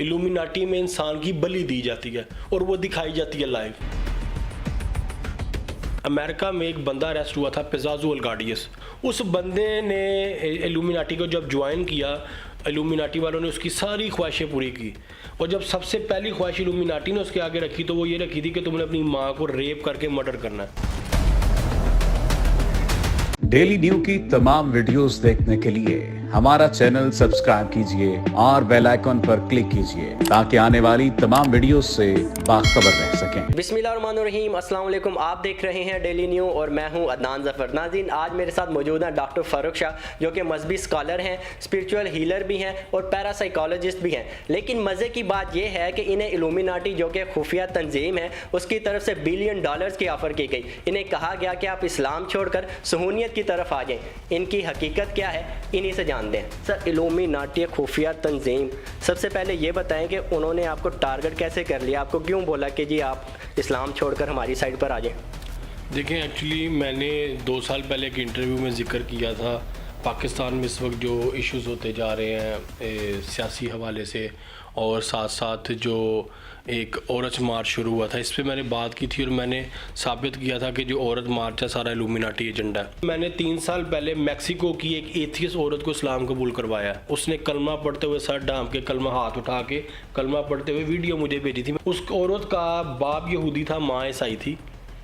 Illuminati में इंसान की बलि दी जाती है और वो दिखाई जाती है लाइव। अमेरिका में एक बंदा अरेस्ट हुआ था, पेजाजो अल्गाडियस। उस बंदे ने इल्यूमिनाटी को जब ज्वाइन किया, इल्यूमिनाटी वालों ने उसकी सारी ख्वाहिशें पूरी की। और जब सबसे पहली ख्वाहिश इल्यूमिनाटी ने उसके आगे रखी तो वो ये रखी थी कि तुमने अपनी माँ को रेप करके मर्डर करना है। डेली न्यू की तमाम वीडियोस देखने के लिए हमारा चैनल सब्सक्राइब कीजिए और बेल आइकॉन पर क्लिक कीजिए ताकि आने वाली तमाम वीडियोस से बाखबर रह सकें। बिस्मिल्लाहिर्रहमानिर्रहीम, अस्सलाम वालेकुम। आप देख रहे हैं डेली न्यू और मैं हूं अदनान ज़फ़र। नाज़रीन, आज मेरे साथ मौजूद हैं डॉक्टर फ़ारूक शाह, जो कि मजहबी स्कॉलर हैं, स्पिरिचुअल हीलर भी हैं और पैरासाइकोलॉजिस्ट भी हैं। लेकिन मज़े की बात यह है कि इन्हें इल्यूमिनाटी, जो कि खुफिया तंजीम है, उसकी तरफ से $1 बिलियन की ऑफ़र की गई। इन्हें कहा गया कि आप इस्लाम छोड़कर सहूनियत की तरफ आ जाएं। इनकी हकीकत क्या है, इन्हीं से जानते हैं। सर, इल्यूमिनाटी खुफिया तंजीम, सबसे पहले ये बताएं कि उन्होंने आपको टारगेट कैसे कर लिया, आपको क्यों बोला कि जी आप इस्लाम छोड़कर हमारी साइड पर आ जाएं? देखें, एक्चुअली मैंने 2 साल पहले एक इंटरव्यू में जिक्र किया था पाकिस्तान में इस वक्त जो इश्यूज़ होते जा रहे हैं सियासी हवाले से, और साथ साथ जो एक औरत मार्च शुरू हुआ था, इस पे मैंने बात की थी और मैंने साबित किया था कि जो औरत मार्च है सारा इल्यूमिनाटी एजेंडा है। मैंने 3 साल पहले मैक्सिको की एक एथियस औरत को इस्लाम कबूल करवाया। उसने कलमा पढ़ते हुए सर ढांप के, कलमा हाथ उठा के कलमा पढ़ते हुए वीडियो मुझे भेजी थी। उस औरत का बाप यहूदी था, माँ ईसाई थी,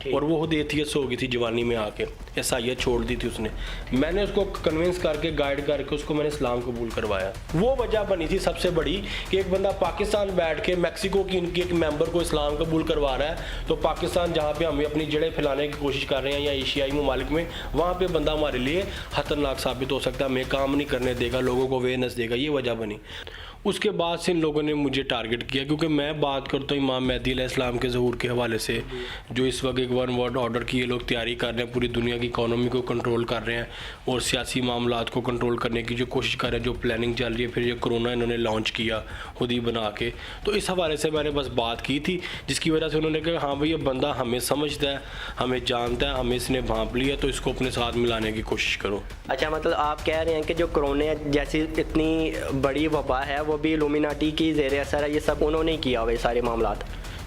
और वो खुद एथियस हो गई थी जवानी में आके, ईसाइयत छोड़ दी थी उसने। मैंने उसको कन्विंस करके, गाइड करके उसको मैंने इस्लाम कबूल करवाया। वो वजह बनी थी सबसे बड़ी कि एक बंदा पाकिस्तान बैठ के मैक्सिको की इनकी एक मेंबर को इस्लाम कबूल करवा रहा है, तो पाकिस्तान जहाँ पे हमें अपनी जड़ें फैलाने की कोशिश कर रहे हैं या एशियाई ममालिक में, वहाँ पे बंदा हमारे लिए खतरनाक साबित हो सकता है, हमें काम नहीं करने देगा, लोगों को अवेयरनेस देगा। ये वजह बनी। उसके बाद से इन लोगों ने मुझे टारगेट किया, क्योंकि मैं बात करता हूँ इमाम मेहदी अलैहिस्सलाम के ज़हूर के हवाले से, जो इस वक्त एक 1 वर्ल्ड ऑर्डर की ये लोग तैयारी कर रहे हैं, पूरी दुनिया की इकॉनमी को कंट्रोल कर रहे हैं और सियासी मामलात को कंट्रोल करने की जो कोशिश कर रहे हैं, जो प्लानिंग चल रही है। फिर ये कोरोना इन्होंने लॉन्च किया खुद ही बना के, तो इस हवाले से मैंने बस बात की थी, जिसकी वजह से उन्होंने कहा हाँ भाई ये बंदा हमें समझता है, हमें जानता है, हमें इसने भांप लिया, तो इसको अपने साथ मिलाने की कोशिश करो। अच्छा, मतलब आप कह रहे हैं कि जो कोरोना जैसी इतनी बड़ी वबा है वो भी इल्यूमिनाटी की ज़ेर असर है, ये सब उन्होंने ही किया हुआ, ये सारे मामलात?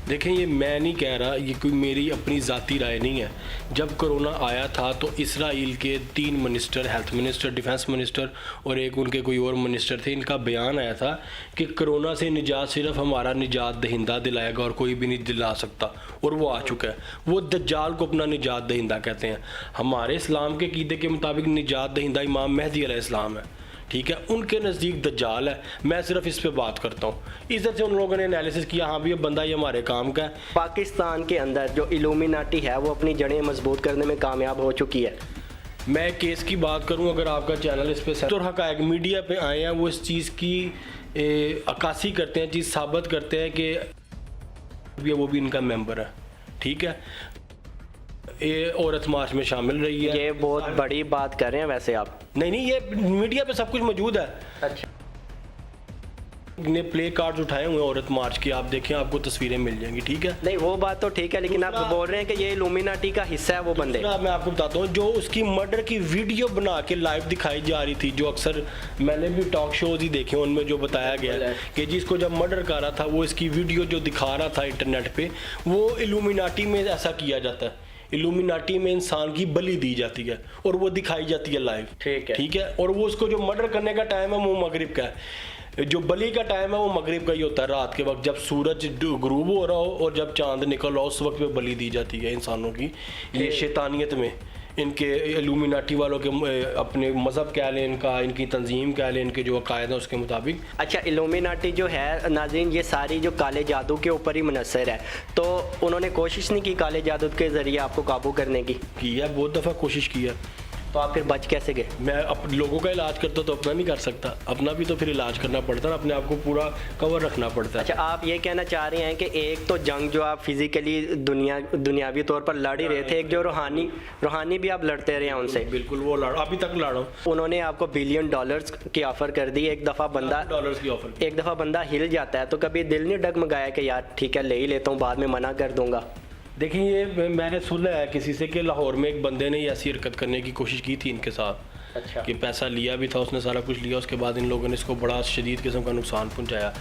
देखें, ये मैं नहीं कह रहा, ये कोई मेरी अपनी ज़ाती राय नहीं है। जब कोरोना आया था तो इसराइल के 3 minister, health minister, defence minister और एक उनके कोई और मिनिस्टर थे, इनका बयान आया था कि कोरोना से निजात सिर्फ हमारा निजात दहिंदा दिलाएगा और कोई भी नहीं दिला सकता, और वो आ चुका है। वो दज्जाल को अपना निजात दहिंदा कहते हैं। हमारे इस्लाम के कीदे के मुताबिक निजात दहिंदा इमाम मेहदी अलैहिस्सलाम है, ठीक है, उनके नज़दीक दज्जाल है। मैं सिर्फ इस पे बात करता हूँ। इधर से उन लोगों ने एनालिसिस किया, हाँ भी ये बंदा ये हमारे काम का है। पाकिस्तान के अंदर जो इल्यूमिनाटी है वो अपनी जड़ें मजबूत करने में कामयाब हो चुकी है। मैं केस की बात करूं, अगर आपका चैनल इस पे तो हक़ाइक़ मीडिया पे आए हैं, वो इस चीज़ की अक्कासी करते हैं, चीज़ साबित करते हैं कि वो भी इनका मेंबर है, ठीक है, ये औरत मार्च में शामिल रही है। ये बहुत बड़ी बात कर रहे हैं वैसे आप। नहीं, ये मीडिया पे सब कुछ मौजूद है। अच्छा, ने प्ले कार्ड्स उठाए हुए औरत मार्च की, आप देखें, आपको तस्वीरें मिल जाएंगी, ठीक है। नहीं वो बात तो ठीक है, लेकिन आप बोल रहे हैं कि ये इल्यूमिनाटी का हिस्सा है वो बंदे। मैं आपको बताता हूँ, जो उसकी मर्डर की वीडियो बना के लाइव दिखाई जा रही थी, जो अक्सर मैंने भी टॉक शोज ही देखे, उनमें जो बताया गया है कि जिसको जब मर्डर कर रहा था, वो इसकी वीडियो जो दिखा रहा था इंटरनेट पे, वो इल्यूमिनाटी में ऐसा किया जाता है। इल्यूमिनाटी में इंसान की बलि दी जाती है और वो दिखाई जाती है लाइव, ठीक है। और वो उसको जो मर्डर करने का टाइम है वो मगरिब का है, जो बलि का टाइम है वो मगरिब का ही होता है, रात के वक्त जब सूरज गुरूब हो रहा हो और जब चांद निकल रहा हो, उस वक्त पे बलि दी जाती है इंसानों की। ये शैतानियत में इनके इल्यूमिनाटी वालों के अपने मज़हब कह लें, इनकी तंजीम कह लें, इनके जो अकायद हैं उसके मुताबिक। अच्छा, इल्यूमिनाटी जो है नाज़रीन, ये सारी जो काले जादू के ऊपर ही मुनसर है, तो उन्होंने कोशिश नहीं की काले जादू के ज़रिए आपको काबू करने की है, बहुत दफ़ा कोशिश की है। तो आप फिर बच कैसे गए? मैं अपने लोगों का इलाज करता तो अपना नहीं कर सकता, अपना भी तो फिर इलाज करना पड़ता है, अपने आप को पूरा कवर रखना पड़ता है। अच्छा, आप ये कहना चाह रहे हैं कि एक तो जंग जो आप फिजिकली दुनियावी तौर पर लड़ ही रहे थे, एक जो रूहानी भी आप लड़ते रहे हैं उनसे। बिल्कुल, वो अभी तक लड़ा। उन्होंने आपको $1 बिलियन की ऑफर कर दी। एक दफ़ा बंदा हिल जाता है तो कभी दिल नहीं डगमगाया कि यार ठीक है ले ही लेता हूँ, बाद में मना कर दूंगा? देखिए, ये मैंने सुना है किसी से कि लाहौर में एक बंदे ने ऐसी हरकत करने की कोशिश की थी इनके साथ। अच्छा, कि पैसा लिया भी था उसने, सारा कुछ लिया, उसके बाद इन लोगों ने इसको बड़ा शदीद किस्म का नुकसान पहुंचाया।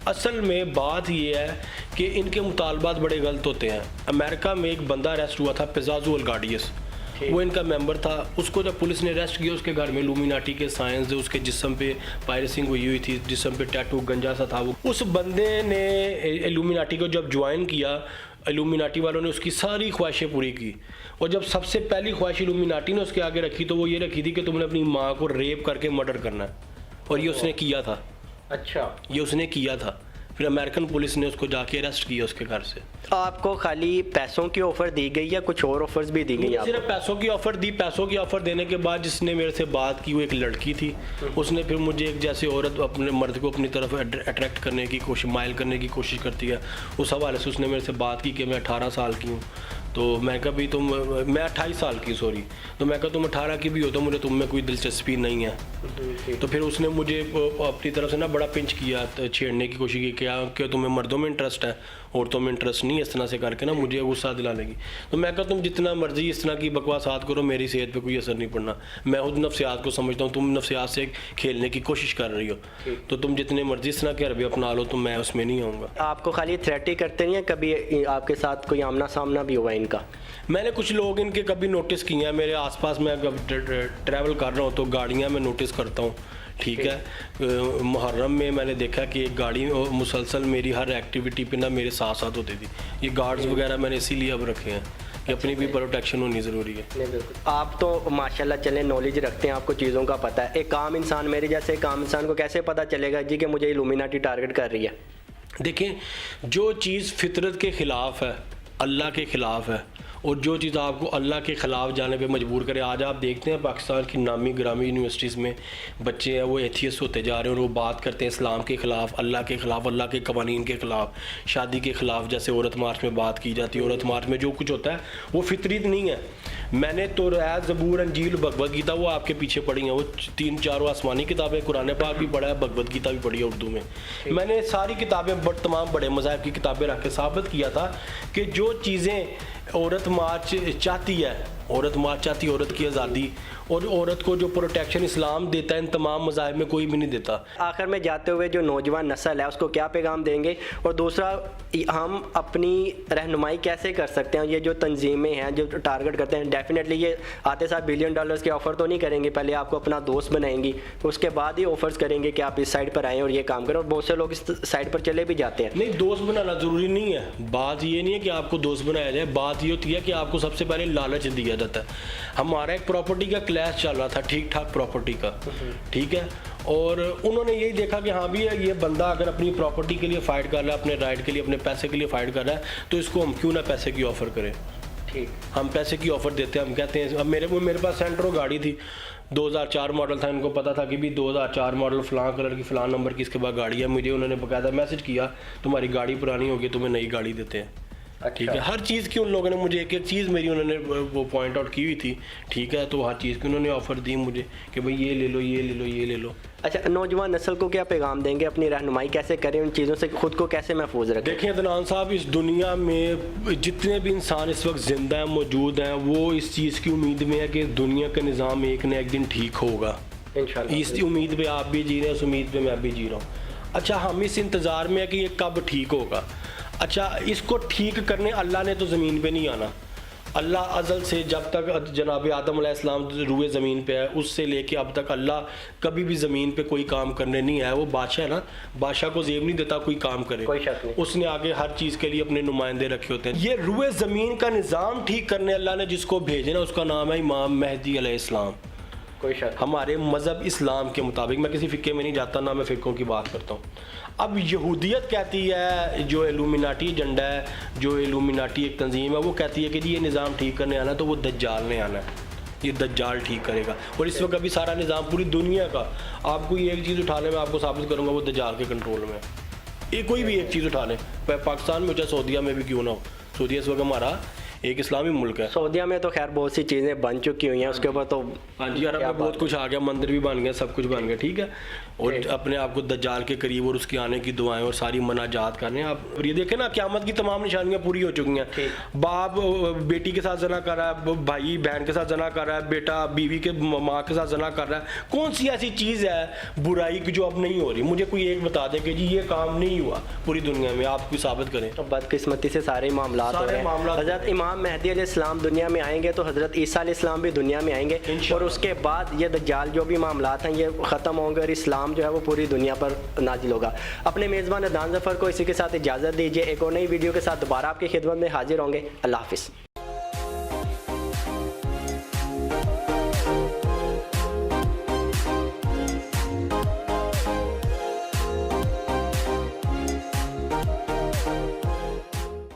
असल में बात ये है कि इनके मुतालबात बड़े गलत होते हैं। अमेरिका में एक बंदा अरेस्ट हुआ था, पिज़ाजो अल्गाडियस, वो इनका मेंबर था। उसको जब पुलिस ने अरेस्ट किया, उसके घर में इल्यूमिनाटी के साइंस, उसके जिस्म पे पायरेसिंग हुई थी, जिस्म पे टैटू गंजा सा था। वो उस बंदे ने इल्यूमिनाटी को जब ज्वाइन किया, इल्यूमिनाटी वालों ने उसकी सारी ख्वाहिशें पूरी की। और जब सबसे पहली ख्वाहिश इल्यूमिनाटी ने उसके आगे रखी तो वो ये रखी थी कि तुमने अपनी माँ को रेप करके मर्डर करना है, और ये उसने किया था। अच्छा, ये उसने किया था। फिर अमेरिकन पुलिस ने उसको जाके अरेस्ट किया उसके घर से। आपको खाली पैसों की ऑफर दी गई या कुछ और ऑफर्स भी दी गई मुझे आपको? सिर्फ पैसों की ऑफर दी। पैसों की ऑफर देने के बाद जिसने मेरे से बात की वो एक लड़की थी। उसने फिर मुझे एक जैसे औरत अपने मर्द को अपनी तरफ अट्रैक्ट करने की कोशिश, माइल करने की कोशिश करती है, उस हवाले से उसने मेरे से बात की कि मैं 18 साल की हूँ। तो मैं कहा भी मैं 28 साल की, सॉरी। तो मैं कहा तुम 18 की भी हो तो मुझे तुम में कोई दिलचस्पी नहीं है। तो फिर उसने मुझे अपनी तरफ से ना बड़ा पिंच किया, छेड़ने की कोशिश की, क्या तुम्हें मर्दों में इंटरेस्ट है, औरतों में इंटरेस्ट नहीं, इस तरह से करके ना मुझे गुस्सा दिलाने की। तो मैं कहा तुम जितना मर्जी इस तरह की बकवासात करो, मेरी सेहत पे कोई असर नहीं पड़ना। मैं खुद नफ्सियात को समझता हूँ, तुम नफ्सियात से खेलने की कोशिश कर रही हो, तो तुम जितने मर्जी इस तरह के हरबे अपना लो, तो मैं उसमें नहीं आऊँगा। आपको खाली थ्रेट ही करते नहीं है, कभी आपके साथ कोई आमना सामना भी हुआ इनका? मैंने कुछ लोग इनके कभी नोटिस किए हैं मेरे आसपास। मैं ट्रैवल कर रहा हूँ तो गाड़ियाँ मैं नोटिस करता हूँ, ठीक है। मुहर्रम में मैंने देखा कि एक गाड़ी मुसलसल मेरी हर एक्टिविटी पे ना मेरे साथ साथ होती थी। ये गार्ड्स वगैरह मैंने इसीलिए अब रखे हैं कि अपनी भी प्रोटेक्शन होनी ज़रूरी है। नहीं, बिल्कुल। आप तो माशाल्लाह चले नॉलेज रखते हैं, आपको चीज़ों का पता है। एक आम इंसान, मेरे जैसे एक आम इंसान को कैसे पता चलेगा जी कि मुझे इल्यूमिनाटी टारगेट कर रही है? देखें, जो चीज़ फितरत के ख़िलाफ़ है, अल्लाह के ख़िलाफ़ है, और जो चीज़ आपको अल्लाह के ख़िलाफ़ जाने पे मजबूर करे। आज आप देखते हैं पाकिस्तान की नामी ग्रामी यूनिवर्सिटीज़ में बच्चे हैं वो एथियस्ट होते जा रहे हैं, और वो बात करते हैं इस्लाम के ख़िलाफ़, अल्लाह के ख़िलाफ़, अल्लाह के कवानीन के ख़िलाफ़, शादी के ख़िलाफ़। जैसे औरत मार्च में बात की जाती है, औरत मार्च में जो कुछ होता है वो फितरी नहीं है। मैंने तो ज़बूर, अंजील, भगवत गीता वो आपके पीछे पढ़ी हैं, वो 3-4 आसमानी किताबें, कुरान पाक भी पढ़ा है, भगवत गीता भी पढ़ी है उर्दू में। मैंने सारी किताबें तमाम बड़े मज़ाहब की किताबें रख के साबित किया था कि जो चीज़ें औरत मार्च चाहती है, औरत की आज़ादी, और औरत को जो प्रोटेक्शन इस्लाम देता है इन तमाम मज़ाहिब में कोई भी नहीं देता। आखिर में जाते हुए जो नौजवान नस्ल है उसको क्या पैगाम देंगे? और दूसरा, हम अपनी रहनुमाई कैसे कर सकते हैं? ये जो तंजीमें हैं जो टारगेट करते हैं, डेफिनेटली ये आते साथ $1 बिलियन के ऑफ़र तो नहीं करेंगे, पहले आपको अपना दोस्त बनाएंगी, उसके बाद ही ऑफर्स करेंगे कि आप इस साइड पर आएँ और ये काम करें। और बहुत से लोग इस साइड पर चले भी जाते हैं। नहीं, दोस्त बनाना ज़रूरी नहीं है। बात ये नहीं है कि आपको दोस्त बनाया जाए, बात ये होती है कि आपको सबसे पहले लालच दिया जाता है। हमारा एक प्रॉपर्टी का क्लैश चल रहा था, ठीक ठाक प्रॉपर्टी का, ठीक है, और उन्होंने यही देखा कि हाँ भी ये बंदा अगर अपनी प्रॉपर्टी के लिए फ़ाइट कर रहा है, अपने राइट के लिए, अपने पैसे के लिए फ़ाइट कर रहा है, तो इसको हम क्यों ना पैसे की ऑफ़र करें। ठीक, हम पैसे की ऑफ़र देते हैं। हम कहते हैं, अब मेरे पास सेंट्रो गाड़ी थी, 2004 मॉडल था। इनको पता था कि भी 2004 मॉडल फ़लाँ कलर की फ़लाँ नंबर की इसके बाद गाड़ी है। मुझे उन्होंने बाकायदा मैसेज किया, तुम्हारी गाड़ी पुरानी होगी, तुम्हें नई गाड़ी देते हैं। ठीक है, हर चीज़ की उन लोगों ने मुझे एक चीज़ मेरी उन्होंने वो पॉइंट आउट की हुई थी, ठीक है, तो हर चीज़ की उन्होंने ऑफ़र दी मुझे कि भाई ये ले लो, ये ले लो, ये ले लो। अच्छा, नौजवान नस्ल को क्या पैगाम देंगे? अपनी रहनुमाई कैसे करें, उन चीज़ों से खुद को कैसे महफूज रखें? देखिए अदनान साहब, इस दुनिया में जितने भी इंसान इस वक्त ज़िंदा हैं, मौजूद हैं, वो इस चीज़ की उम्मीद में है कि दुनिया का निज़ाम एक न एक दिन ठीक होगा। इंशाल्लाह। इस उम्मीद पे आप भी जी रहे हैं, उस उम्मीद पे मैं भी जी रहा हूँ। अच्छा, हम इस इंतज़ार में है कि ये कब ठीक होगा। अच्छा, इसको ठीक करने अल्लाह ने तो ज़मीन पे नहीं आना। अल्लाह अज़ल से जब तक जनाब आदम अलैहिस्सलाम रूए ज़मीन पे है, उससे लेके अब तक अल्लाह कभी भी ज़मीन पे कोई काम करने नहीं आया। वो बादशाह है ना, बादशाह को ज़ेब नहीं देता कोई काम करे, कोई शक नहीं। उसने आगे हर चीज़ के लिए अपने नुमाइंदे रखे होते हैं। ये रूए ज़मीन का निज़ाम ठीक करने अल्लाह ने जिसको भेजना, उसका नाम है इमाम मेहदी अलैहिस्सलाम। कोई शक। हमारे मज़हब इस्लाम के मुताबिक, मैं किसी फ़िक्के में नहीं जाता, ना मैं फ़िक्कों की बात करता हूँ। अब यहूदियत कहती है, जो इल्यूमिनाटी एजेंडा है, जो इल्यूमिनाटी एक तंजीम है, वो कहती है कि जी ये निज़ाम ठीक करने आना है, तो वो दज्जाल ने आना है, ये दज्जाल ठीक करेगा। और इस वक्त अभी सारा निज़ाम पूरी दुनिया का, आपको ये एक चीज़ उठा ले, मैं आपको साबित करूँगा वो दज्जाल के कंट्रोल में है। ये कोई भी एक चीज़ उठा लें, पाकिस्तान में चाहे सऊदीया में भी क्यों ना हो। सऊदीया इस वक्त हमारा एक इस्लामी मुल्क है। सऊदीया में तो खैर बहुत सी चीज़ें बन चुकी हुई हैं, उसके ऊपर तो हाँ जी, अरब में बहुत कुछ आ गया, मंदिर भी बन गया, सब कुछ बन गया, ठीक है। और अपने आप को दज्जाल के करीब और उसके आने की दुआएं और सारी मनाजात कर रहे हैं। आप ये देखें ना, क़यामत की तमाम निशानियां पूरी हो चुकी हैं। बाप बेटी के साथ जना कर रहा है, भाई बहन के साथ जना कर रहा है, बेटा बीवी के माँ के साथ जना कर रहा है। कौन सी ऐसी चीज़ है बुराई की जो अब नहीं हो रही? मुझे कोई एक बता दे कि जी ये काम नहीं हुआ पूरी दुनिया में, आप कोई साबित करें। तो बदकिस्मती से सारे मामला हो रहे हैं। हज़रत इमाम मेहदी अलैहिस्सलाम दुनिया में आएंगे तो हज़रत ईसा अलैहिस्सलाम भी दुनिया में आएंगे, और उसके बाद ये दज्जाल जो भी मामलात हैं ये ख़त्म होंगे और इस्लाम जो है वो पूरी दुनिया पर नाजिल होगा। अपने मेज़बान अदनान ज़फ़र को इसी के साथ इजाज़त दीजिए। एक और नई वीडियो के साथ दोबारा आपकी खिदमत में हाजिर होंगे। अल्लाह हाफ़िज़।